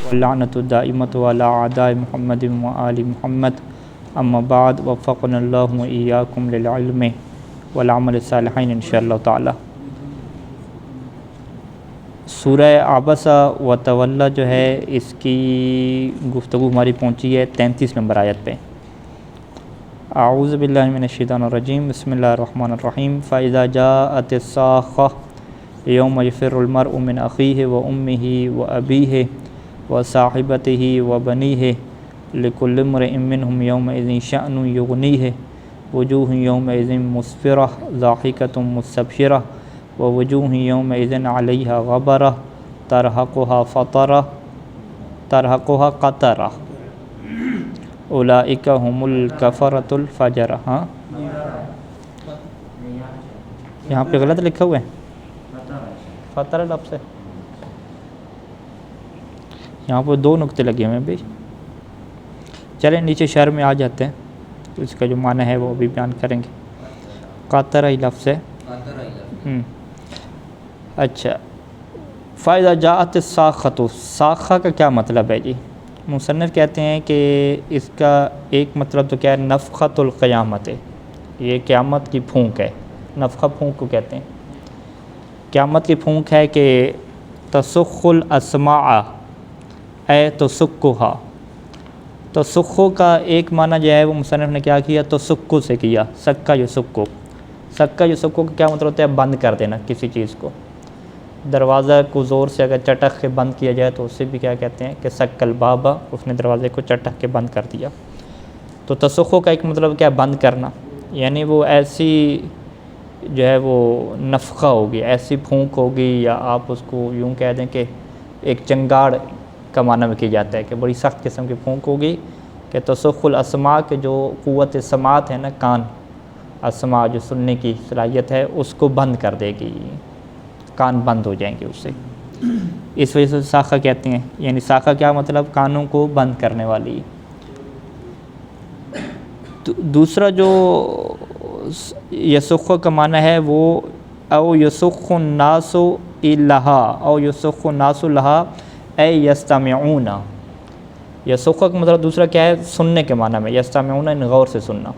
واللعنۃ الدائمۃ علی اعداء محمد و آل محمد اما بعد وفقنا اللہ وإیاکم للعلم والعمل الصالحین انشاءاللہ تعالی۔ سورہ عبسہ و تولی جو ہے اس کی گفتگو ہماری پہنچی ہے 33 نمبر آیت پہ۔ اعوذ باللہ من الشیطان الرجیم، بسم اللہ الرحمن الرحیم۔ فَإِذَا جَاءَتِ الصَّاخَّةُ يَوْمَ يَفِرُّ الْمَرْءُ مِنْ أَخِيهِ وَأُمِّهِ وَأَبِيهِ وَصَاحِبَتِهِ وَبَنِيهِ لِكُلِّ امْرِئٍ مِّنْهُمْ يَوْمَئِذٍ شَأْنٌ يُغْنِيهِ وُجُوهٌ يَوْمَئِذٍ مُسْفِرَةٌ ضَاحِكَةٌ مُسْتَبْشِرَةٌ وَوُجُوهٌ يَوْمَئِذٍ عَلَيْهَا غَبَرَةٌ تَرْهَقُهَا قَتَرَةٌ اولئک هم الکفرۃ الفجرہ۔ ہاں یہاں پہ غلط لکھا ہوا ہے، فطر لفظ ہے، یہاں پہ 2 نقطے لگے ہوئے ہیں بھائی۔ چلیں نیچے شرح میں آ جاتے ہیں، تو اس کا جو معنی ہے وہ بھی بیان کریں گے۔ قطرہ لفظ ہے۔ اچھا، فَإِذَا جَاءَتِ الصَّاخَّةُ، صاخہ کا کیا مطلب ہے جی؟ مصنف کہتے ہیں کہ اس کا ایک مطلب تو کیا ہے، نفخۃ القیامت ہے، یہ قیامت کی پھونک ہے۔ نفخہ پھونک کو کہتے ہیں، قیامت کی پھونک ہے کہ تسخ الاسماع اے تسکھا۔ تسخو کا ایک معنی جو ہے وہ مصنف نے کیا کیا، تسکو سے کیا، سکا یسکو۔ سکا یسکو کا کیا مطلب ہوتا ہے، بند کر دینا کسی چیز کو۔ دروازہ کو زور سے اگر چٹخ کے بند کیا جائے تو اسے بھی کیا کہتے ہیں کہ سکل بابا، اس نے دروازے کو چٹخ کے بند کر دیا۔ تو تسخو کا ایک مطلب کیا، بند کرنا، یعنی وہ ایسی جو ہے وہ نفخہ ہوگی، ایسی پھونک ہوگی، یا آپ اس کو یوں کہہ دیں کہ ایک چنگاڑ کا معنی میں کی جاتا ہے کہ بڑی سخت قسم کی پھونک ہوگی کہ تسخ الاسماع کے جو قوت سماعت ہے نا، کان اسماع جو سننے کی صلاحیت ہے، اس کو بند کر دے گی، کان بند ہو جائیں گے اس سے۔ اس وجہ سے ساخہ کہتے ہیں، یعنی ساخہ کیا مطلب، کانوں کو بند کرنے والی۔ دوسرا جو یسخ کا معنی ہے وہ او یسخ الناس لہا، او یسخ الناس لہا اے یستمعون۔ یسخ کا مطلب دوسرا کیا ہے، سننے کے معنی میں، یستمعون ان غور سے سننا،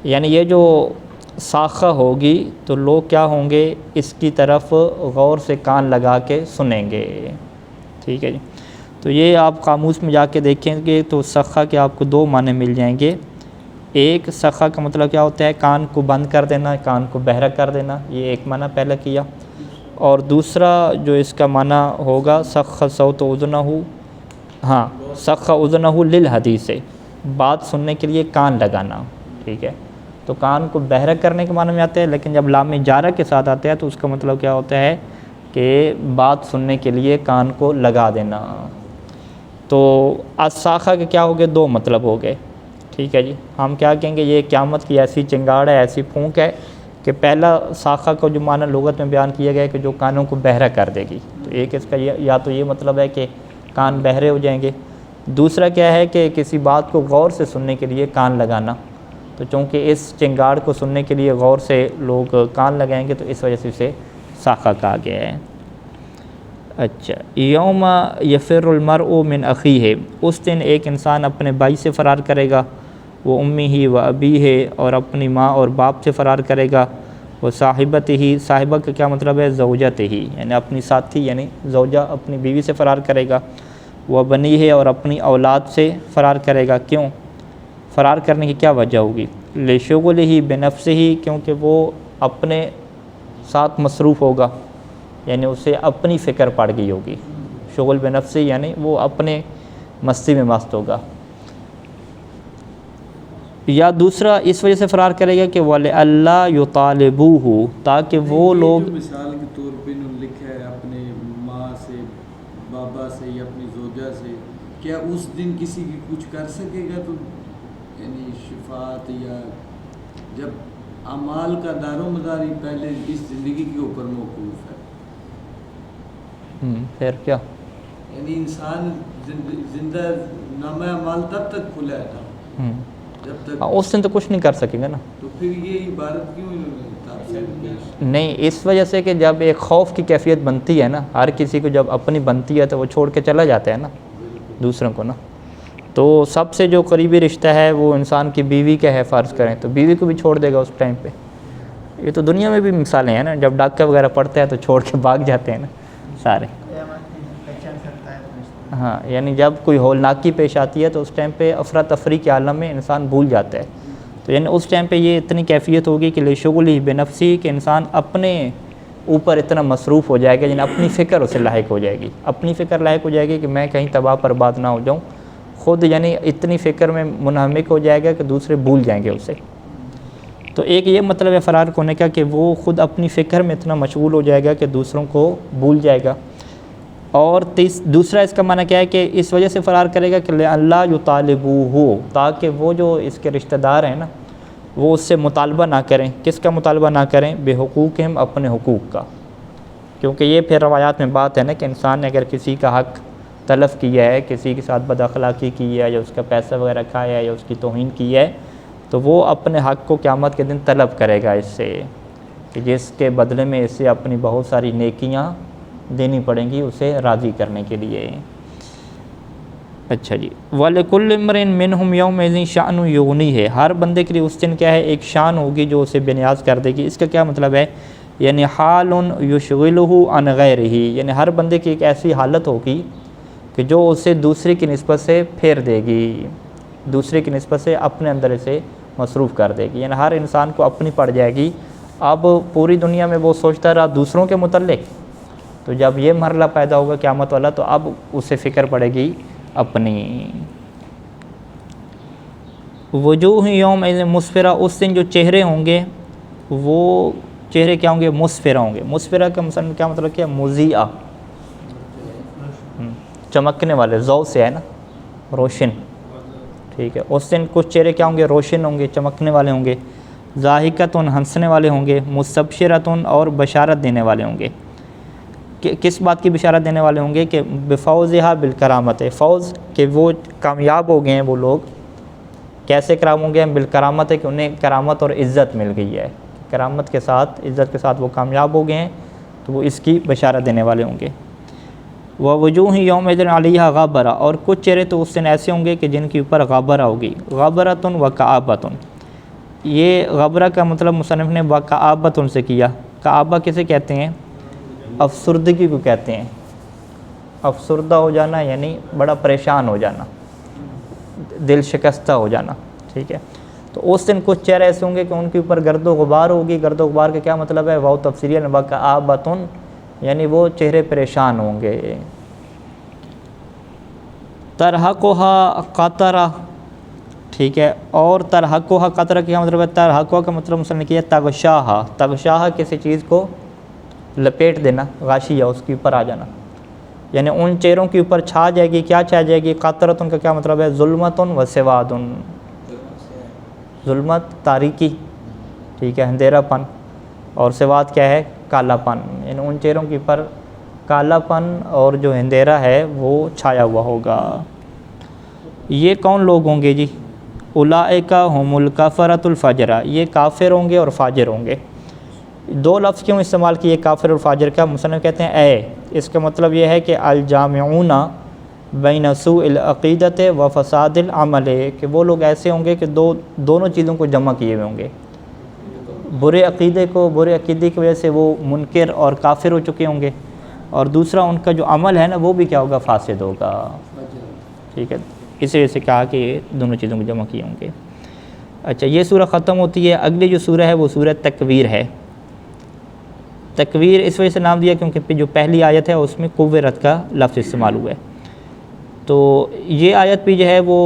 یعنی یہ جو ساخہ ہوگی تو لوگ کیا ہوں گے، اس کی طرف غور سے کان لگا کے سنیں گے۔ ٹھیک ہے جی، تو یہ آپ قاموس میں جا کے دیکھیں گے تو سخہ کے آپ کو 2 معنی مل جائیں گے۔ ایک سخہ کا مطلب کیا ہوتا ہے، کان کو بند کر دینا، کان کو بہرا کر دینا، یہ ایک معنی پہلے کیا۔ اور دوسرا جو اس کا معنی ہوگا، سخ صوت اذنہ، ہاں سخ اذنہ للحدیث، بات سننے کے لیے کان لگانا۔ ٹھیک ہے، تو کان کو بہرا کرنے کے معنی میں آتے ہیں، لیکن جب لام جارہ کے ساتھ آتے ہیں تو اس کا مطلب کیا ہوتا ہے کہ بات سننے کے لیے کان کو لگا دینا۔ تو الصاخہ کے کیا ہو گئے، 2 مطلب ہو گئے۔ ٹھیک ہے جی، ہم کیا کہیں گے، یہ قیامت کی ایسی چنگاڑ ہے، ایسی پھونک ہے کہ پہلا صاخہ کا جو معنی لغت میں بیان کیا گیا ہے کہ جو کانوں کو بہرا کر دے گی، تو ایک اس کا یا تو یہ مطلب ہے کہ کان بہرے ہو جائیں گے، دوسرا کیا ہے کہ کسی بات کو غور سے سننے کے لیے کان لگانا۔ تو چونکہ اس چنگاڑ کو سننے کے لیے غور سے لوگ کان لگائیں گے تو اس وجہ سے اسے صاخہ کہا گیا ہے۔ اچھا، یوم یفر المرء من اخیہ، اس دن ایک انسان اپنے بھائی سے فرار کرے گا، وہ امیہ و ابیہ، اور اپنی ماں اور باپ سے فرار کرے گا، وہ صاحبتہ، صاحبہ کا کیا مطلب ہے، زوجتہ، یعنی اپنی ساتھی، یعنی زوجہ اپنی بیوی سے فرار کرے گا، وہ بنیہ، اور اپنی اولاد سے فرار کرے گا۔ کیوں فرار کرنے کی کیا وجہ ہوگی، لشغلہ بنفسہ، کیونکہ وہ اپنے ساتھ مصروف ہوگا، یعنی اسے اپنی فکر پڑ گئی ہوگی، شغل بنفسہ یعنی وہ اپنے مستی میں مست ہوگا۔ یا دوسرا اس وجہ سے فرار کرے گا کہ وَلِأَلَّا يُطَالِبُوهُ، تاکہ وہ لوگ، مثال کے طور پہ انہوں نے لکھا ہے اپنے ماں سے، بابا سے، یا اپنی زوجہ سے، کیا اس دن کسی کی کچھ کر سکے گا، تو یعنی شفاعت، یا جب اعمال کا دار و مدار ہی پہلے اس زندگی کے اوپر موقوف ہے، پھر کیا، یعنی انسان زندہ نامہ اعمال تب تک کھلا ہے تھا جب تک، اس دن تو کچھ نہیں کر سکے گا نا۔ تو پھر یہ عبارت کیوں نہیں، اس وجہ سے کہ جب ایک خوف کی کیفیت بنتی ہے نا، ہر کسی کو جب اپنی بنتی ہے تو وہ چھوڑ کے چلا جاتا ہے نا دوسروں کو نا. تو سب سے جو قریبی رشتہ ہے وہ انسان کی بیوی کا ہے فرض کریں، تو بیوی کو بھی چھوڑ دے گا اس ٹائم پہ. یہ تو دنیا میں بھی مثالیں ہیں نا، جب ڈاکہ وغیرہ پڑتا ہے تو چھوڑ کے بھاگ جاتے ہیں نا سارے. ہاں، یعنی جب کوئی ہولناکی پیش آتی ہے تو اس ٹائم پہ افراتفری کے عالم میں انسان بھول جاتا ہے. تو یعنی اس ٹائم پہ یہ اتنی کیفیت ہوگی کہ لشغلی بنفسی، کہ انسان اپنے اوپر اتنا مصروف ہو جائے گا، یعنی اپنی فکر اسے لاحق ہو جائے گی، اپنی فکر لاحق ہو جائے گی کہ میں کہیں تباہ برباد نہ ہو جاؤں. خود یعنی اتنی فکر میں منہمک ہو جائے گا کہ دوسرے بھول جائیں گے اسے. تو ایک یہ مطلب ہے فرار ہونے کا کہ وہ خود اپنی فکر میں اتنا مشغول ہو جائے گا کہ دوسروں کو بھول جائے گا. اور دوسرا اس کا معنی کیا ہے کہ اس وجہ سے فرار کرے گا کہ اللہ یطالبوہ، تاکہ وہ جو اس کے رشتہ دار ہیں نا وہ اس سے مطالبہ نہ کریں. کس کا مطالبہ نہ کریں؟ بے حقوقہم، اپنے حقوق کا. کیونکہ یہ پھر روایات میں بات ہے نا کہ انسان نے اگر کسی کا حق تلف کیا ہے، کسی کے ساتھ بد اخلاقی کی ہے، یا اس کا پیسہ وغیرہ کھایا ہے، یا اس کی توہین کی ہے، تو وہ اپنے حق کو قیامت کے دن طلب کرے گا اس سے، کہ جس کے بدلے میں اسے اپنی بہت ساری نیکیاں دینی پڑیں گی اسے راضی کرنے کے لیے. اچھا جی، وَلِكُلِّ امْرٍ مِّنْهُمْ يَوْمَئِذٍ شَأْنٌ يُغْنِيهِ، ہر بندے کے لیے اس دن کیا ہے؟ ایک شان ہوگی جو اسے بے نیاز کر دے گی. اس کا کیا مطلب ہے؟ یعنی حال یشغلہ عن غیرہ، یعنی ہر بندے کی ایک ایسی حالت ہوگی کہ جو اسے دوسرے کی نسبت سے پھیر دے گی، دوسرے کی نسبت سے اپنے اندر اسے مصروف کر دے گی. یعنی ہر انسان کو اپنی پڑ جائے گی. اب پوری دنیا میں وہ سوچتا رہا دوسروں کے متعلق، تو جب یہ مرحلہ پیدا ہوگا قیامت والا تو اب اسے فکر پڑے گی اپنی. وجوہ یومئذ مسفرہ، اس دن جو چہرے ہوں گے وہ چہرے کیا ہوں گے؟ مسفرہ ہوں گے. مسفرہ کا کیا مطلب کیا؟ مضیئہ، چمکنے والے، ضوء سے ہے نا، روشن. ٹھیک ہے، اس دن کچھ چہرے کیا ہوں گے؟ روشن ہوں گے، چمکنے والے ہوں گے. ضاحکۃ، ہنسنے والے ہوں گے. مستبشرۃ، اور بشارت دینے والے ہوں گے. کس بات کی بشارت دینے والے ہوں گے؟ کہ بفوزہا بالکرامت، فوز، کہ وہ کامیاب ہو گئے ہیں وہ لوگ. کیسے کام ہو گئے ہیں؟ بالکرامت، ہے کہ انہیں کرامت اور عزت مل گئی ہے، کرامت کے ساتھ، عزت کے ساتھ وہ کامیاب ہو گئے ہیں، تو وہ اس کی بشارت دینے والے ہوں گے. ووجوہ یومئذ علیہا غبرہ، اور کچھ چہرے تو اس دن ایسے ہوں گے کہ جن کے اوپر غبرہ ہوگی. غبرۃ وکآبۃ، یہ غبرہ کا مطلب مصنف نے وکآبۃ سے کیا. کآبہ کسے کہتے ہیں؟ افسردگی کو کہتے ہیں. افسردہ ہو جانا یعنی بڑا پریشان ہو جانا، دل شکستہ ہو جانا. ٹھیک ہے، تو اس دن کچھ چہرے ایسے ہوں گے کہ ان کے اوپر گرد و غبار ہوگی. گرد و غبار کا کیا مطلب ہے؟ واو تفسیریہ، وکآبۃ، یعنی وہ چہرے پریشان ہوں گے. ترہقھا قطرہ، ٹھیک ہے، اور ترہقھا قطرہ کا کیا مطلب ہے؟ ترہقھا کا مطلب مصنف نے کیا تغشاہا. تغشاہا کسی چیز کو لپیٹ دینا، غاشیہ، اس کے اوپر آ جانا. یعنی ان چہروں کے اوپر چھا جائے گی. کیا چھا جائے گی؟ قطرۃ کا کیا مطلب ہے؟ ظلمۃ و سواد. ظلمت تاریکی، ٹھیک ہے، اندھیرا پن، اور سواد کیا ہے؟ کالا پن. یعنی ان چہروں کے اوپر کالا پن اور جو اندھیرا ہے وہ چھایا ہوا ہوگا. یہ کون لوگ ہوں گے جی؟ اولئک هم الکفرۃ الفجرہ، یہ کافر ہوں گے اور فاجر ہوں گے. دو لفظ کیوں استعمال کیے کافر اور فاجر کا؟ مصنف کہتے ہیں اے، اس کا مطلب یہ ہے کہ الجامعون بین سوء العقیدۃ و فساد العمل، کہ وہ لوگ ایسے ہوں گے کہ دونوں چیزوں کو جمع کیے ہوئے ہوں گے. برے عقیدے کی وجہ سے وہ منکر اور کافر ہو چکے ہوں گے، اور دوسرا ان کا جو عمل ہے نا وہ بھی کیا ہوگا؟ فاسد ہوگا. ٹھیک ہے، اس وجہ سے کہا کہ دونوں چیزوں کو جمع کیے ہوں گے. اچھا، یہ سورہ ختم ہوتی ہے. اگلی جو سورہ ہے وہ سورہ تکویر ہے. تکویر اس وجہ سے نام دیا کیونکہ جو پہلی آیت ہے اس میں کوّرت کا لفظ استعمال ہوا ہے. تو یہ آیت بھی جو ہے وہ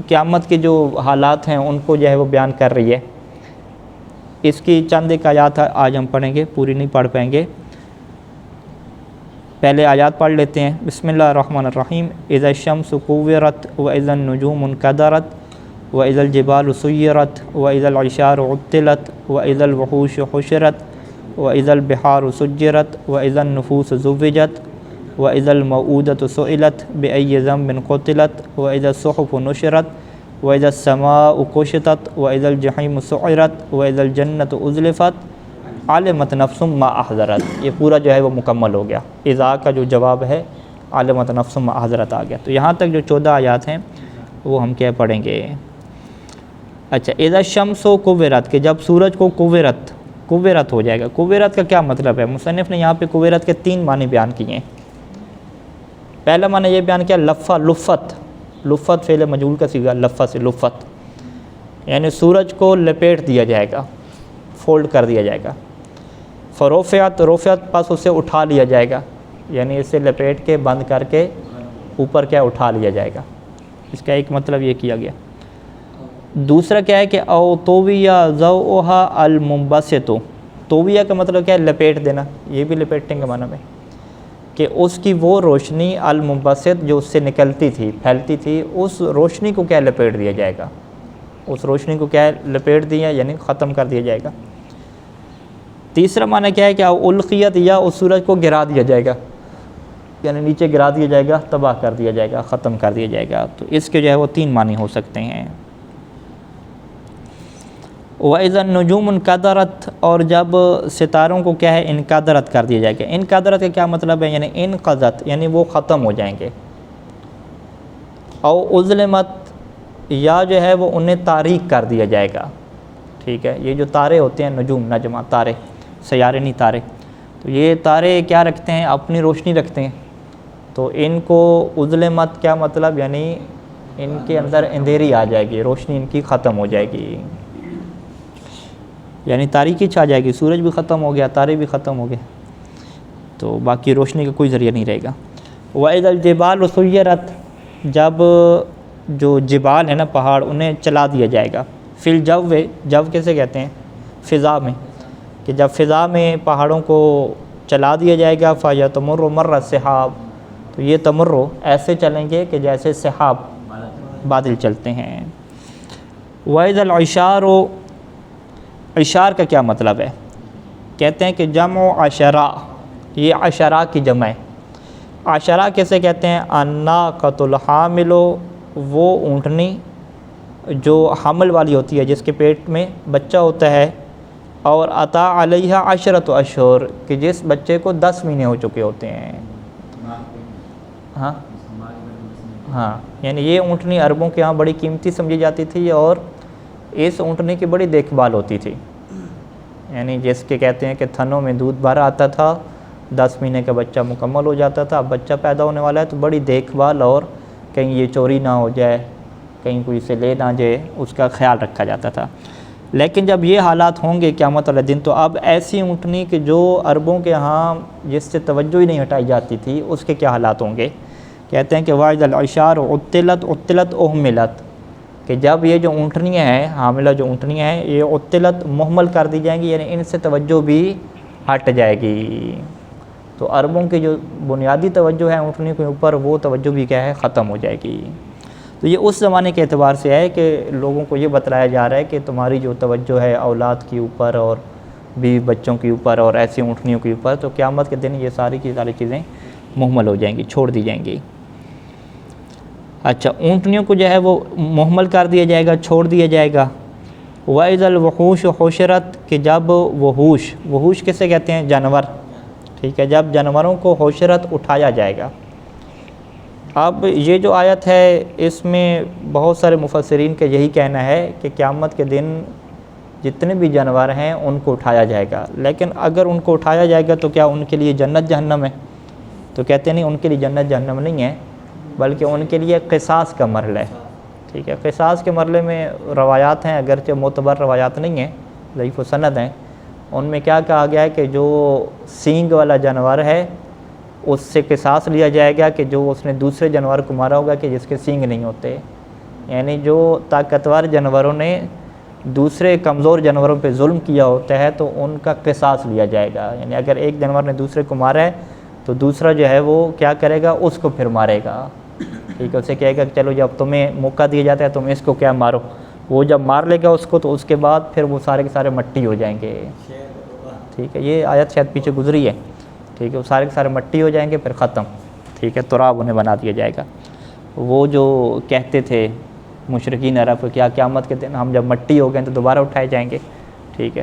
قیامت کے جو حالات ہیں ان کو جو ہے وہ بیان کر رہی ہے. اس کی چند ایک آیات آج ہم پڑھیں گے، پوری نہیں پڑھ پائیں گے. پہلے آیات پڑھ لیتے ہیں. بسم اللہ الرحمن الرحیم. اذا الشمس كورت واذا النجوم انكدرت واذا الجبال سيرت واذا العشار عطلت واذا الوحوش حشرت واذا البحار سجرت واذا النفوس زوجت واذا الموءودة سئلت بأي ذنب قتلت واذا الصحف نشرت واذا السماء كشطت واذا الجحيم سعرت واذا الجنة أزلفت علمت نفس ما احضرت، یہ پورا جو ہے وہ مکمل ہو گیا، اذا کا جو جواب ہے علمت نفس ما احضرت آ گیا۔ تو یہاں تک جو 14 آیات ہیں وہ ہم کیا پڑھیں گے۔ اچھا، اذا الشمس کورت، کہ جب سورج کو کورت ہو جائے گا۔ کورت کا کیا مطلب ہے؟ مصنف نے یہاں پہ کورت کے 3 معنی بیان کیے ہیں۔ پہلا معنی یہ بیان کیا، لفت فعل مجہول کا صیغہ، لفت سے لفت، یعنی سورج کو لپیٹ دیا جائے گا، فولڈ کر دیا جائے گا۔ فرفعت پس اسے اٹھا لیا جائے گا، یعنی اسے لپیٹ کے بند کر کے اوپر کیا اٹھا لیا جائے گا، اس کا ایک مطلب یہ کیا گیا۔ دوسرا کیا ہے کہ او طویہ ضوءھا المنبسط، طویہ کا مطلب کیا ہے، لپیٹ دینا، یہ بھی لپیٹنے کے معنی میں، کہ اس کی وہ روشنی المنبسط جو اس سے نکلتی تھی، پھیلتی تھی، اس روشنی کو کیا لپیٹ دیا جائے گا، اس روشنی کو کیا لپیٹ دیا یعنی ختم کر دیا جائے گا۔ تیسرا معنی کیا ہے کہ القیت، یا اس سورج کو گرا دیا جائے گا، یعنی نیچے گرا دیا جائے گا، تباہ کر دیا جائے گا، ختم کر دیا جائے گا۔ تو اس کے جو ہے وہ 3 معنی ہو سکتے ہیں۔ وَإِذَا النُّجُومُ انْقَدَرَتْ، اور جب ستاروں کو کیا ہے انقدرت کر دیا جائے گا۔ انقدرت کا کیا مطلب ہے، یعنی انقضت، یعنی وہ ختم ہو جائیں گے۔ او اظلمت، یا جو ہے وہ انہیں تاریک کر دیا جائے گا، ٹھیک ہے۔ یہ جو تارے ہوتے ہیں، نجوم، نجمہ، تارے، سیارے نہیں تارے، تو یہ تارے کیا رکھتے ہیں، اپنی روشنی رکھتے ہیں، تو ان کو اظلمت کیا مطلب، یعنی ان کے اندر اندھیری آ جائے گی، روشنی ان کی ختم ہو جائے گی، یعنی تاریکی چھا جائے گی، سورج بھی ختم ہو گیا، تارے بھی ختم ہو گئے، تو باقی روشنی کا کوئی ذریعہ نہیں رہے گا۔ وَإِذَا الْجِبَالُ سُيِّرَتْ، جب جو جبال ہیں نا، پہاڑ، انہیں چلا دیا جائے گا۔ فی الجو، جو کیسے کہتے ہیں، فضا میں، کہ جب فضا میں پہاڑوں کو چلا دیا جائے گا، فَيَتَمُرُّ مَرَّ السِّحَابِ، تو یہ تمرو ایسے چلیں گے کہ جیسے سحاب، بادل چلتے ہیں۔ وَإِذَا الْعِشَارُ، عشار کا کیا مطلب ہے، کہتے ہیں کہ جمع عشرہ، یہ عشرہ کی جمع ہے۔ عشرہ کیسے کہتے ہیں، الناقۃ الحامل، وہ اونٹنی جو حمل والی ہوتی ہے، جس کے پیٹ میں بچہ ہوتا ہے، اور عطا علیہ عشرۃ اشہر، کہ جس بچے کو 10 مہینے ہو چکے ہوتے ہیں۔ ہاں، یعنی یہ اونٹنی عربوں کے ہاں بڑی قیمتی سمجھی جاتی تھی، اور اس اونٹنی کی بڑی دیکھ بھال ہوتی تھی، یعنی جس کے کہتے ہیں کہ تھنوں میں دودھ بھرا آتا تھا، 10 مہینے کا بچہ مکمل ہو جاتا تھا، اب بچہ پیدا ہونے والا ہے تو بڑی دیکھ بھال، اور کہیں یہ چوری نہ ہو جائے، کہیں کوئی اسے لے نہ جائے، اس کا خیال رکھا جاتا تھا۔ لیکن جب یہ حالات ہوں گے قیامت والے دن، تو اب ایسی اونٹنی کہ جو عربوں کے ہاں جس سے توجہ ہی نہیں ہٹائی جاتی تھی، اس کے کیا حالات ہوں گے۔ کہتے ہیں کہ واحد العشار عطلت اہملت، کہ جب یہ جو اونٹنیاں ہیں، حاملہ جو اونٹنیاں ہیں، یہ عطلت محمل کر دی جائیں گی، یعنی ان سے توجہ بھی ہٹ جائے گی، تو عربوں کی جو بنیادی توجہ ہے اونٹنی کے اوپر، وہ توجہ بھی کیا ہے، ختم ہو جائے گی۔ تو یہ اس زمانے کے اعتبار سے ہے کہ لوگوں کو یہ بتلایا جا رہا ہے کہ تمہاری جو توجہ ہے اولاد کے اوپر اور بیوی بچوں کے اوپر اور ایسی اونٹنیوں کے اوپر، تو قیامت کے دن یہ ساری کی ساری چیزیں محمل ہو جائیں گی، چھوڑ دی جائیں گی۔ اچھا، اونٹنیوں کو جو ہے وہ محمل کر دیا جائے گا، چھوڑ دیا جائے گا۔ وَإِذَا الْوُحُوشُ حُشِرَتْ، کہ جب وحوش کسے کہتے ہیں، جانور، ٹھیک ہے، جب جانوروں کو حشرت اٹھایا جائے گا۔ اب یہ جو آیت ہے، اس میں بہت سارے مفسرین کا یہی کہنا ہے کہ قیامت کے دن جتنے بھی جانور ہیں ان کو اٹھایا جائے گا، لیکن اگر ان کو اٹھایا جائے گا تو کیا ان کے لیے جنت جہنم ہے؟ تو کہتے ہیں نہیں، ان کے لیے جنت جہنم نہیں ہے، بلکہ ان کے لیے قصاص کا مرحلہ ہے، ٹھیک ہے۔ قصاص کے مرحلے میں روایات ہیں، اگرچہ معتبر روایات نہیں ہیں، ضعیف و سند ہیں، ان میں کیا کہا گیا ہے کہ جو سینگ والا جانور ہے اس سے قصاص لیا جائے گا، کہ جو اس نے دوسرے جانور کو مارا ہوگا کہ جس کے سینگ نہیں ہوتے، یعنی جو طاقتور جانوروں نے دوسرے کمزور جانوروں پہ ظلم کیا ہوتا ہے تو ان کا قصاص لیا جائے گا، یعنی اگر ایک جانور نے دوسرے کو مارا ہے تو دوسرا جو ہے وہ کیا کرے گا، اس کو پھر مارے گا، ٹھیک ہے، اسے کہے گا کہ چلو جب تمہیں موقع دیا جاتا ہے تم اس کو کیا مارو، وہ جب مار لے گا اس کو تو اس کے بعد پھر وہ سارے کے سارے مٹی ہو جائیں گے، ٹھیک ہے، یہ آیت شاید پیچھے گزری ہے، ٹھیک ہے، وہ سارے کے سارے مٹی ہو جائیں گے، پھر ختم، ٹھیک ہے، تراب انہیں بنا دیا جائے گا۔ وہ جو کہتے تھے مشرکین عرب، کیا قیامت کے دن ہم جب مٹی ہو گئے تو دوبارہ اٹھائے جائیں گے، ٹھیک ہے،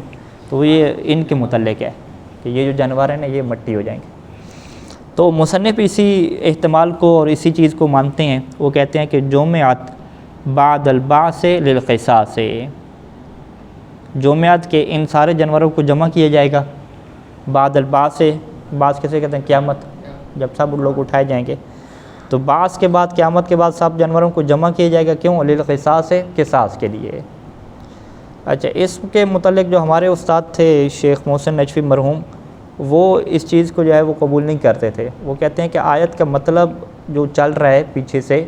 تو یہ ان کے متعلق ہے کہ یہ جو جانور ہیں نا یہ مٹی ہو جائیں گے۔ تو مصنف اسی احتمال کو اور اسی چیز کو مانتے ہیں، وہ کہتے ہیں کہ جمعت بعد البعث للقصاص، جمعت کے ان سارے جانوروں کو جمع کیا جائے گا بعد البعث، بعث کیسے کہتے ہیں؟ قیامت، جب سب لوگ اٹھائے جائیں گے تو بعث کے بعد، قیامت کے بعد سب جانوروں کو جمع کیا جائے گا، کیوں؟ للقصاص، قصاص کے لیے۔ اچھا، اس کے متعلق جو ہمارے استاد تھے شیخ محسن نجفی مرحوم، وہ اس چیز کو جو ہے وہ قبول نہیں کرتے تھے۔ وہ کہتے ہیں کہ آیت کا مطلب جو چل رہا ہے پیچھے سے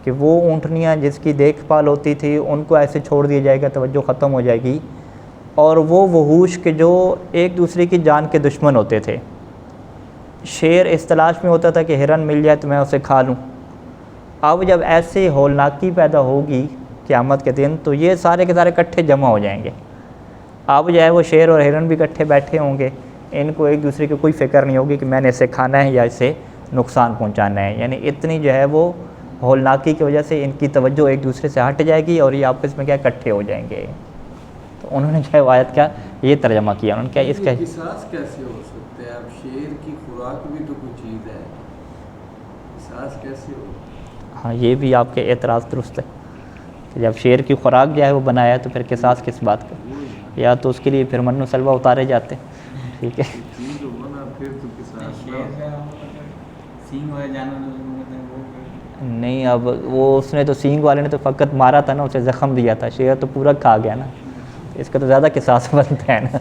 کہ وہ اونٹنیاں جس کی دیکھ بھال ہوتی تھی ان کو ایسے چھوڑ دیا جائے گا، توجہ ختم ہو جائے گی، اور وہ وحوش کے جو ایک دوسرے کی جان کے دشمن ہوتے تھے، شیر اس تلاش میں ہوتا تھا کہ ہرن مل جائے تو میں اسے کھا لوں، اب جب ایسے ہولناکی پیدا ہوگی قیامت کے دن تو یہ سارے کے سارے اکٹھے جمع ہو جائیں گے، اب جو ہے وہ شیر اور ہرن بھی اکٹھے بیٹھے ہوں گے، ان کو ایک دوسرے کی کوئی فکر نہیں ہوگی کہ میں نے اسے کھانا ہے یا اسے نقصان پہنچانا ہے، یعنی اتنی جو ہے وہ ہولناکی کی وجہ سے ان کی توجہ ایک دوسرے سے ہٹ جائے گی اور یہ آپس میں کیا اکٹھے ہو جائیں گے۔ تو انہوں نے جو ہے آیت کا یہ ترجمہ کیا، انہوں نے کیا اس کا قصاص کیسے ہو سکتا ہے؟ اب شیر کی خوراک بھی تو کوئی چیز ہے، قصاص کیسے ہو؟ ہاں، یہ بھی آپ کے اعتراض درست ہے کہ جب شیر کی خوراک جو ہے وہ بنایا تو پھر قصاص کس بات کا؟ یا تو اس کے لیے پھر من و سلوہ اتارے جاتے، ٹھیک ہے۔ چیز ہو نا پھر تو قصاص سینگ والے جانور نہیں، اب وہ اس نے تو سینگ والے نے تو فقط مارا تھا نا، اسے زخم دیا تھا، شیر تو پورا کھا گیا نا، اس کا تو زیادہ قصاص بنتا ہے نا۔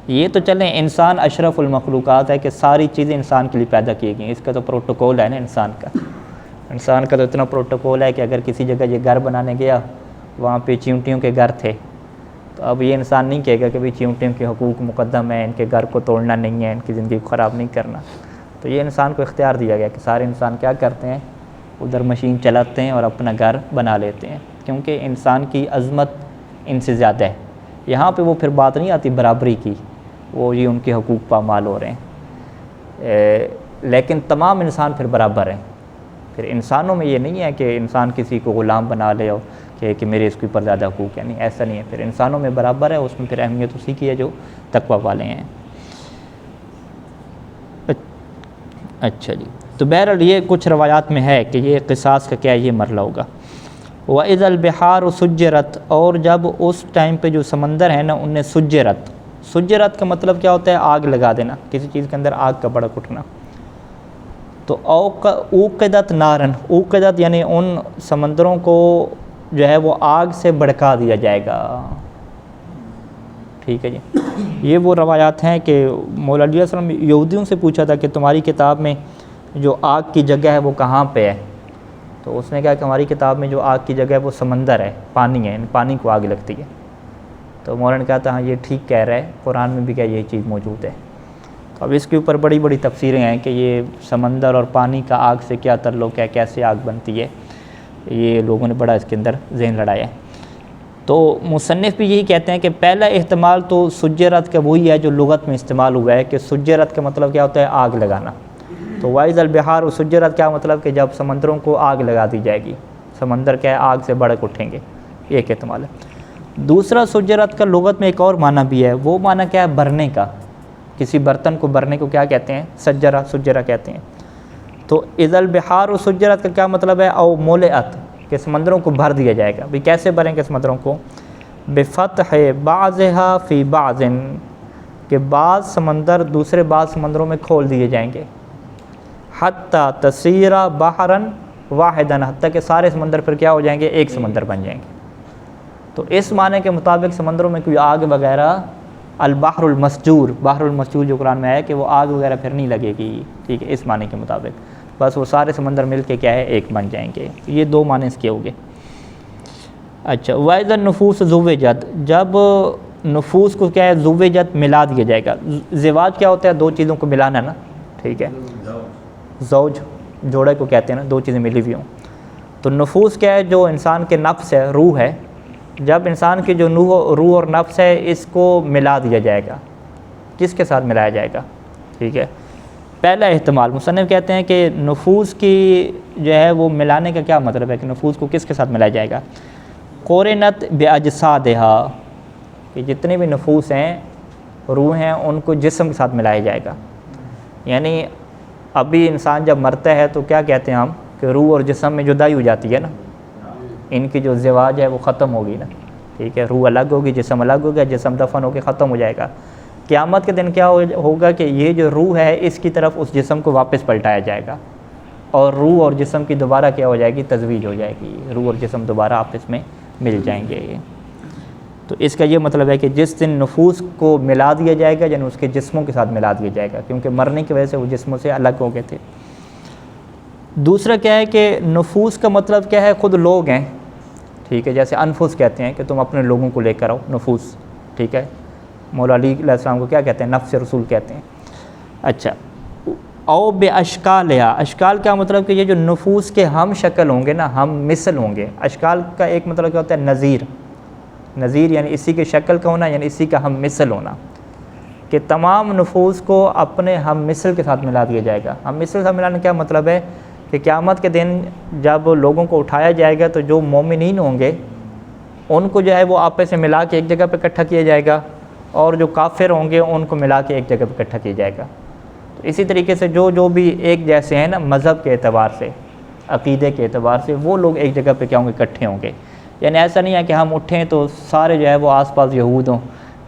یہ تو چلیں انسان اشرف المخلوقات ہے کہ ساری چیزیں انسان کے لیے پیدا کی گئی ہیں، اس کا تو پروٹوکول ہے نا انسان کا تو اتنا پروٹوکول ہے کہ اگر کسی جگہ یہ گھر بنانے گیا وہاں پہ چیونٹیوں کے گھر تھے تو اب یہ انسان نہیں کہے گا کہ بھئی چیونٹیوں کے حقوق مقدم ہیں، ان کے گھر کو توڑنا نہیں ہے، ان کی زندگی کو خراب نہیں کرنا، تو یہ انسان کو اختیار دیا گیا کہ سارے انسان کیا کرتے ہیں، ادھر مشین چلاتے ہیں اور اپنا گھر بنا لیتے ہیں، کیونکہ انسان کی عظمت ان سے زیادہ ہے۔ یہاں پہ وہ پھر بات نہیں آتی برابری کی، وہ یہ ان کے حقوق پامال ہو رہے ہیں، لیکن تمام انسان پھر برابر ہیں۔ پھر انسانوں میں یہ نہیں ہے کہ انسان کسی کو غلام بنا لے اور کہ میرے اس کے اوپر زیادہ حقوق ہے، نہیں، ایسا نہیں ہے، پھر انسانوں میں برابر ہے، اس میں پھر اہمیت اسی کی ہے جو تقویٰ والے ہیں۔ اچھا جی، تو بہرحال یہ کچھ روایات میں ہے کہ یہ قصاص کا کیا یہ مرحلہ ہوگا۔ وَإِذَا الْبِحَارُ سُجِّرَتْ، اور جب اس ٹائم پہ جو سمندر ہے نا ان نے سجرت کا مطلب کیا ہوتا ہے؟ آگ لگا دینا، کسی چیز کے اندر آگ کا بھڑک اٹھنا۔ تو اوقدت نارن، اوقدت یعنی ان سمندروں کو جو ہے وہ آگ سے بھڑکا دیا جائے گا، ٹھیک ہے جی۔ یہ وہ روایات ہیں کہ مولا علیہ السلام یہودیوں سے پوچھا تھا کہ تمہاری کتاب میں جو آگ کی جگہ ہے وہ کہاں پہ ہے؟ تو اس نے کہا کہ ہماری کتاب میں جو آگ کی جگہ ہے وہ سمندر ہے، پانی ہے، پانی کو آگ لگتی ہے۔ تو مولانا نے کہا تھا ہاں یہ ٹھیک کہہ رہا ہے، قرآن میں بھی کیا یہی چیز موجود ہے۔ تو اب اس کے اوپر بڑی بڑی تفسیریں ہیں کہ یہ سمندر اور پانی کا آگ سے کیا تعلق ہے، کیسے آگ بنتی ہے، یہ لوگوں نے بڑا اس کے اندر ذہن لڑایا ہے۔ تو مصنف بھی یہی کہتے ہیں کہ پہلا احتمال تو سجرت کا وہی ہے جو لغت میں استعمال ہوا ہے کہ سجرت کا مطلب کیا ہوتا ہے؟ آگ لگانا۔ تو وَإِذَا الْبِحَارُ سُجِّرَتْ کیا مطلب کہ جب سمندروں کو آگ لگا دی جائے گی، سمندر کیا ہے؟ آگ سے بھڑک اٹھیں گے، یہ ایک احتمال ہے۔ دوسرا سجرت کا لغت میں ایک اور معنی بھی ہے، وہ معنی کیا ہے؟ بھرنے کا، کسی برتن کو بھرنے کو کیا کہتے ہیں؟ سجرہ کہتے ہیں۔ تو اذا البحار سجرت کا کیا مطلب ہے؟ او مولئت، کہ سمندروں کو بھر دیا جائے گا۔ بھی کیسے بھریں گے سمندروں کو؟ بفتح بعضها فی بعض، کہ بعض سمندر دوسرے بعض سمندروں میں کھول دیے جائیں گے، حتی تصیر بحرا واحدا، حتیٰ کہ سارے سمندر پھر کیا ہو جائیں گے؟ ایک سمندر بن جائیں گے۔ تو اس معنی کے مطابق سمندروں میں کوئی آگ وغیرہ، البحر المسجور، بحر المسجور جو قرآن میں ہے کہ وہ آگ وغیرہ پھر نہیں لگے گی، ٹھیک ہے، اس معنی کے مطابق، بس وہ سارے سمندر مل کے کیا ہے؟ ایک بن جائیں گے۔ یہ دو معنی اس کے ہو گئے۔ اچھا، وَإِذَا النُّفُوسُ زُوِّجَتْ، جب نفوس کو کیا ہے؟ زُوِّجَتْ، ملا دیا جائے گا۔ زواج کیا ہوتا ہے؟ دو چیزوں کو ملانا نا، ٹھیک ہے، زوج جوڑے کو کہتے ہیں نا، دو چیزیں ملی ہوئی ہوں۔ تو نفوس کیا ہے؟ جو انسان کے نفس ہے، روح ہے، جب انسان کی جو روح اور نفس ہے اس کو ملا دیا جائے گا، کس کے ساتھ ملایا جائے گا؟ ٹھیک ہے، پہلا احتمال مصنف کہتے ہیں کہ نفوس کی جو ہے وہ ملانے کا کیا مطلب ہے کہ نفوس کو کس کے ساتھ ملایا جائے گا؟ قرنت باجسادہا کہ جتنے بھی نفوس ہیں روح ہیں ان کو جسم کے ساتھ ملایا جائے گا. یعنی ابھی انسان جب مرتا ہے تو کیا کہتے ہیں ہم کہ روح اور جسم میں جدائی ہو جاتی ہے نا, ان کی جو زواج ہے وہ ختم ہوگی نا, ٹھیک ہے, روح الگ ہوگی, جسم الگ ہوگا, جسم دفن ہو کے ختم ہو جائے گا. قیامت کے دن کیا ہوگا کہ یہ جو روح ہے اس کی طرف اس جسم کو واپس پلٹایا جائے گا, اور روح اور جسم کی دوبارہ کیا ہو جائے گی, تزویج ہو جائے گی, روح اور جسم دوبارہ آپس میں مل جائیں گے. تو اس کا یہ مطلب ہے کہ جس دن نفوس کو ملا دیا جائے گا یعنی اس کے جسموں کے ساتھ ملا دیا جائے گا, کیونکہ مرنے کی وجہ سے وہ جسموں سے الگ ہو گئے تھے. دوسرا کیا ہے کہ نفوس کا مطلب کیا ہے, خود لوگ ہیں, ٹھیک ہے, جیسے انفس کہتے ہیں کہ تم اپنے لوگوں کو لے کر آؤ, نفوس, ٹھیک ہے. مولا علی علیہ السلام کو کیا کہتے ہیں, نفس رسول کہتے ہیں. اچھا, او بے اشکالہا, اشکال کا مطلب کہ یہ جو نفوس کے ہم شکل ہوں گے نا, ہم مثل ہوں گے. اشکال کا ایک مطلب کیا ہوتا ہے, نظیر, نظیر یعنی اسی کی شکل کا ہونا, یعنی اسی کا ہم مثل ہونا, کہ تمام نفوس کو اپنے ہم مثل کے ساتھ ملا دیا جائے گا. ہم مثل سے ملانے کا کیا مطلب ہے کہ قیامت کے دن جب لوگوں کو اٹھایا جائے گا تو جو مومنین ہوں گے ان کو جو ہے وہ آپس میں ملا کے ایک جگہ پہ اکٹھا کیا جائے گا, اور جو کافر ہوں گے ان کو ملا کے ایک جگہ پہ اکٹھا کیا جائے گا. تو اسی طریقے سے جو بھی ایک جیسے ہیں نا مذہب کے اعتبار سے, عقیدے کے اعتبار سے, وہ لوگ ایک جگہ پہ کیا ہوں گے, اکٹھے ہوں گے. یعنی ایسا نہیں ہے کہ ہم اٹھیں تو سارے جو ہے وہ آس پاس یہود ہوں,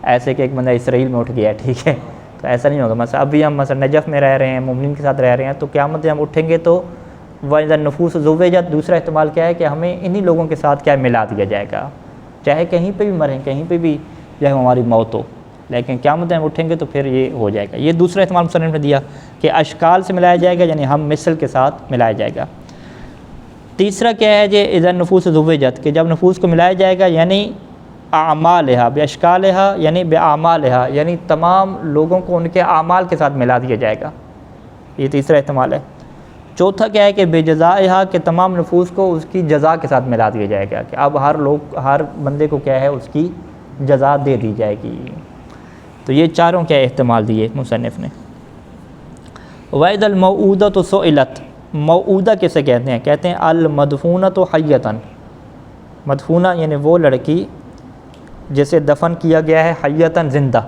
ایسے کہ ایک بندہ اسرائیل میں اٹھ گیا ہے, ٹھیک ہے, تو ایسا نہیں ہوگا. مثلا ابھی ہم مثلا نجف میں رہ رہے ہیں, مومنین کے ساتھ رہ رہے ہیں, تو قیامت جب ہم اٹھیں گے تو وَإِذَا النُّفُوسُ زُوِّجَتْ, دوسرا احتمال کیا ہے کہ ہمیں انہی لوگوں کے ساتھ کیا ملا دیا جائے گا, چاہے کہیں پہ بھی مریں, کہیں پہ بھی جو ہے ہماری موت ہو, لیکن قیامت جب اٹھیں گے تو پھر یہ ہو جائے گا. یہ دوسرا احتمال مصنف نے دیا کہ اشکال سے ملایا جائے گا, یعنی ہم مثل کے ساتھ ملایا جائے گا. تیسرا کیا ہے جی, اذا النفوس زوجت, کہ جب نفوس کو ملایا جائے گا یعنی اعمالہا باشکالہا, یعنی باعمالہا, یعنی تمام لوگوں کو ان کے اعمال کے ساتھ ملا دیا جائے گا. یہ تیسرا احتمال ہے. چوتھا کیا ہے کہ بے جزائہا, کہ تمام نفوس کو اس کی جزا کے ساتھ ملا دیا جائے گا, کہ اب ہر بندے کو کیا ہے اس کی جزا دے دی جائے گی. تو یہ چاروں کیا احتمال دیے مصنف نے. وَإِذَا الْمَوْعُودَةُ سُئِلَتْ, موعودہ کیسے کہتے ہیں, کہتے ہیں المدفونۃ حیۃ, مدفونہ یعنی وہ لڑکی جسے دفن کیا گیا ہے, حیۃ زندہ,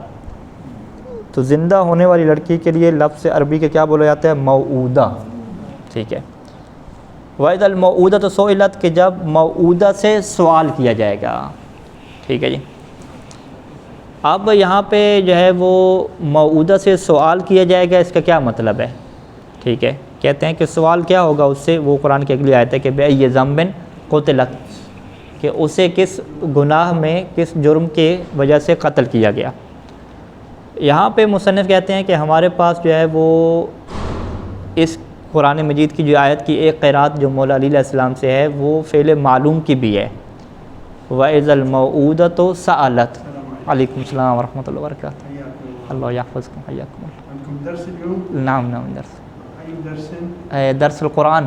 تو زندہ ہونے والی لڑکی کے لیے لفظ عربی کے کیا بولا جاتا ہے, موعودہ, ٹھیک ہے. وَإِذَا الْمَوْعُودَةُ سُئِلَتْ, کہ جب موعودہ سے سوال کیا جائے گا, ٹھیک ہے جی. اب یہاں پہ جو ہے وہ موعودہ سے سوال کیا جائے گا, اس کا کیا مطلب ہے, ٹھیک ہے. کہتے ہیں کہ سوال کیا ہوگا اس سے, وہ قرآن کی اگلی آیت ہے کہ بِأَيِّ ذَنبٍ قُتِلَتْ, کہ اسے کس گناہ میں, کس جرم کے وجہ سے قتل کیا گیا. یہاں پہ مصنف کہتے ہیں کہ ہمارے پاس جو ہے وہ اس قرآن مجید کی جو آیت کی ایک قرات جو مولا علی علیہ السلام سے ہے وہ فعل معلوم کی بھی ہے. وَإِذَا الْمَوْعُودَةُ سَأَلَتْ. علیکم السلام ورحمۃ اللہ وبرکاتہ. اللہ یحفظکم حیاکم اللہ. درس اليوم؟ نعم درس. أي درس؟ درس القرآن,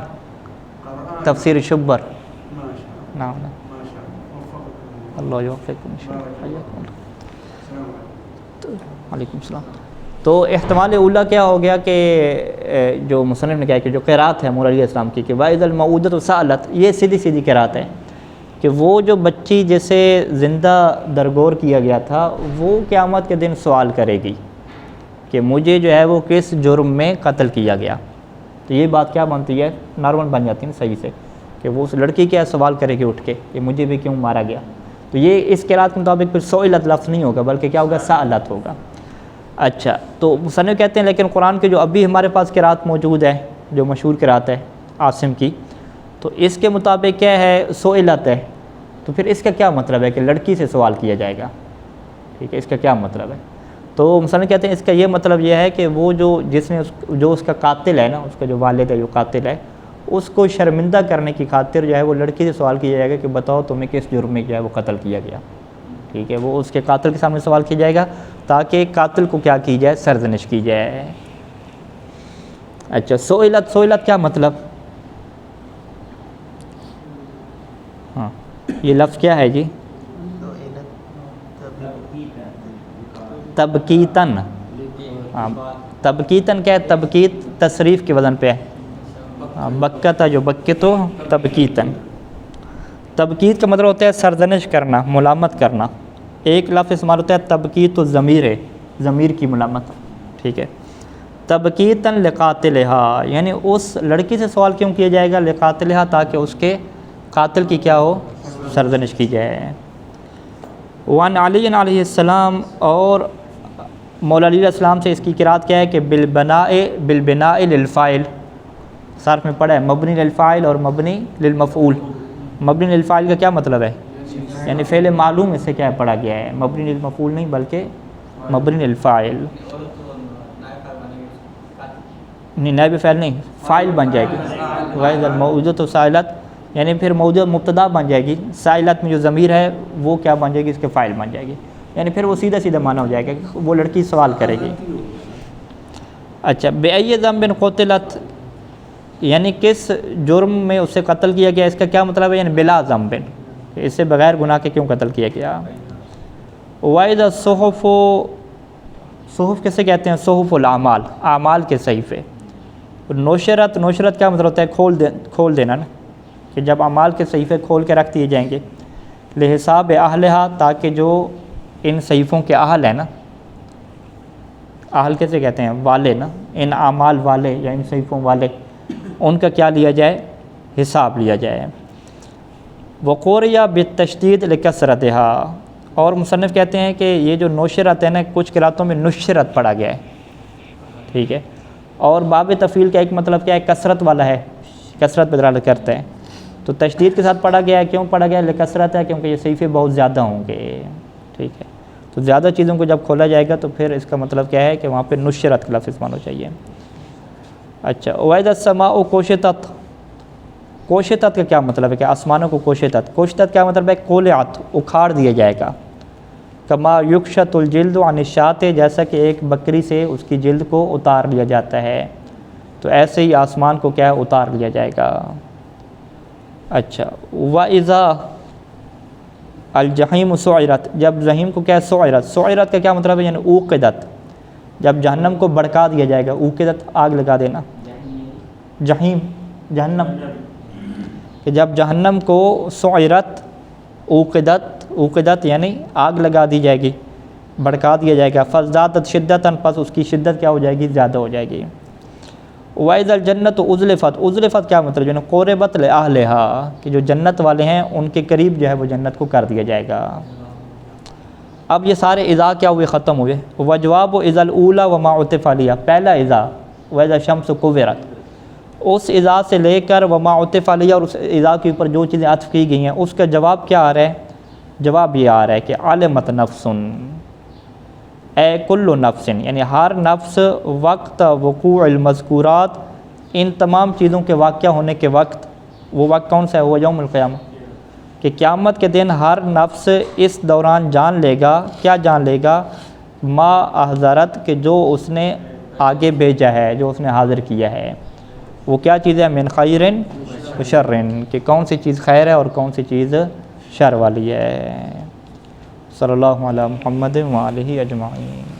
تفسیر شبر. ما شاء الله. نعم ما شاء الله. وفقكم اللہ یوفقکم ان شاء اللہ. حیاکم اللہ. السلام عليكم. علیکم السلام. تو احتمال اولا کیا ہو گیا کہ جو مصنف نے کہا کہ جو قرات ہے مولا علیہ السلام کی کہ وَإِذَا الْمَوْعُودَةُ سَأَلَتْ, یہ سیدھی سیدھی قرات ہے کہ وہ جو بچی جسے زندہ درگور کیا گیا تھا وہ قیامت کے دن سوال کرے گی کہ مجھے جو ہے وہ کس جرم میں قتل کیا گیا. تو یہ بات کیا بنتی ہے, نارمل بن جاتی ہے صحیح سے, کہ وہ اس لڑکی کیا سوال کرے گی اٹھ کے کہ مجھے بھی کیوں مارا گیا. تو یہ اس قرات کے مطابق پھر سئلت لفظ نہیں ہوگا بلکہ کیا ہوگا, سألت ہوگا. اچھا, تو مصنف کہتے ہیں لیکن قرآن کے جو ابھی ہمارے پاس قرات موجود ہے جو مشہور قرات ہے عاصم کی, تو اس کے مطابق کیا ہے, سئلت ہے. تو پھر اس کا کیا مطلب ہے کہ لڑکی سے سوال کیا جائے گا, ٹھیک ہے, اس کا کیا مطلب ہے. تو مصنف کہتے ہیں اس کا یہ مطلب یہ ہے کہ وہ جس نے جو اس کا قاتل ہے نا, اس کا جو والد ہے جو قاتل ہے, اس کو شرمندہ کرنے کی خاطر جو ہے وہ لڑکی سے سوال کیا جائے گا کہ بتاؤ تمہیں کس جرم میں جو ہے وہ قتل کیا گیا, ٹھیک ہے. وہ اس کے قاتل کے سامنے سوال کیا جائے گا تاکہ قاتل کو کیا کی جائے, سرزنش کی جائے. اچھا, سئلت کیا مطلب, ہاں یہ لفظ کیا ہے جی, تبکیتن. ہاں تبکیتن کیا ہے, تبکیت تصریف کے وزن پہ ہے, بکتا جو بکتو تبکیتن. تبکیت کا مطلب ہوتا ہے سرزنش کرنا، ملامت کرنا. ایک لفظ استعمال ہوتا ہے تبکیت و ضمیر ہے، ضمیر کی ملامت. ٹھیک ہے. تبکیتاً لقاتلہا، یعنی اس لڑکی سے سوال کیوں کیا جائے گا؟ لقاتلہا، تاکہ اس کے قاتل کی کیا ہو؟ سرزنش کی جائے. وعن علی علیہ السلام، اور مولا علی علیہ السلام سے اس کی قرات کیا ہے کہ بالبناء للفاعل. صرف میں پڑھا ہے مبنی للفاعل اور مبنی للمفعول. مبنی للفاعل کا کیا مطلب ہے؟ یعنی فعل معلوم اس سے کیا پڑھا گیا ہے، مبنی للمفعول نہیں بلکہ مبنی للفاعل. نہیں، نائب فاعل نہیں، فاعل بن جائے گی. وَإِذَا الْمَوْءُودَةُ سَئِلَتْ، یعنی پھر موجود مبتدا بن جائے گی. سائلت میں جو ضمیر ہے وہ کیا بن جائے گی؟ اس کے فاعل بن جائے گی. یعنی پھر وہ سیدھا سیدھا معنی ہو جائے گا کہ وہ لڑکی سوال کرے گی. اچھا، بِأَيِّ ذَنبٍ قُتِلَتْ، یعنی کس جرم میں اسے قتل کیا گیا، اس کا کیا مطلب ہے؟ یعنی بلا ذنب، اس سے بغیر گناہ کے کیوں قتل کیا گیا. وَإِذَا الصُّحُفُ، صحف کسے کہتے ہیں؟ صحف الاعمال، اعمال کے صحیفے. نشرت، نشرت کیا مطلب ہوتا ہے؟ کھول دینا نا، کہ جب اعمال کے صحیفے کھول کے رکھ دیے جائیں گے. لحساب اہلہا، تاکہ جو ان صحیفوں کے اہل ہیں نا، اہل کیسے کہتے ہیں؟ والے نا، ان اعمال والے یا ان صحیفوں والے، ان کا کیا لیا جائے؟ حساب لیا جائے. وقوریہ بالتشدید لکثرتہا، اور مصنف کہتے ہیں کہ یہ جو نشرت ہے نا، کچھ قراتوں میں نشرت پڑھا گیا ہے. ٹھیک ہے. اور باب تفعیل کا ایک مطلب کیا ہے؟ کثرت والا ہے، کثرت پہ دلالت کرتے ہیں. تو تشدید کے ساتھ پڑھا گیا ہے. کیوں پڑھا گیا ہے؟ لکثرت ہے، کیونکہ یہ صحیفے بہت زیادہ ہوں گے. ٹھیک ہے. تو زیادہ چیزوں کو جب کھولا جائے گا تو پھر اس کا مطلب کیا ہے کہ وہاں پہ نشرت کا لفظ استعمال ہو چاہیے. اچھا، وَإِذَا السَّمَاءُ كُشِطَتْ، کوشطت کا کیا مطلب ہے؟ کہ آسمانوں کو کوشطت. کوشطت کیا مطلب ہے؟ قلعت، اکھاڑ دیا جائے گا. کما یکشط الجلد عن الشاة، جیسا کہ ایک بکری سے اس کی جلد کو اتار لیا جاتا ہے، تو ایسے ہی آسمان کو کیا ہے؟ اتار لیا جائے گا. اچھا، وَإِذَا الجحیم سعرت، جب جحیم کو کیا ہے؟ سعرت. سعرت کا کیا مطلب ہے؟ یعنی اوقدت، جب جہنم کو بھڑکا دیا جائے گا. اوقدت آگ لگا دینا. جحیم جہنم، کہ جب جہنم کو سعرت، اوقدت یعنی آگ لگا دی جائے گی، بھڑکا دیا جائے گا. فزدادت شدتاً، پس اس کی شدت کیا ہو جائے گی؟ زیادہ ہو جائے گی. وَإِذَا الْجَنَّةُ أُزْلِفَتْ، أُزْلِفَتْ کیا مطلب؟ یعنی قُرِبَتْ لِأَهْلِهَا، کہ جو جنت والے ہیں ان کے قریب جو ہے وہ جنت کو کر دیا جائے گا. اب یہ سارے اذا کیا ہوئے؟ ختم ہوئے. وَجْوَابُ إِذَا الْأُولَى وَمَا عُطِفَ عَلَيْهَا، پہلا اذا وَإِذَا الشَّمْسُ كُوِّرَتْ، اس اذا سے لے کر وما عطف علیہ، اور اس اذا کے اوپر جو چیزیں عطف کی گئی ہیں اس کا جواب کیا آ رہا ہے؟ جواب یہ آ رہا ہے کہ علمت نفس، اے کل نفس، یعنی ہر نفس وقت وقوع المذکورات، ان تمام چیزوں کے واقعہ ہونے کے وقت. وہ وقت کون سا ہے؟ وہ یوم القیامہ، کہ قیامت کے دن ہر نفس اس دوران جان لے گا. کیا جان لے گا؟ ما احضرت، کہ جو اس نے آگے بھیجا ہے، جو اس نے حاضر کیا ہے. وہ کیا چیز ہے؟ من خیرن و شرن، کہ کون سی چیز خیر ہے اور کون سی چیز شر والی ہے. صلی اللہ علیہ محمد و آلہ اجمعین.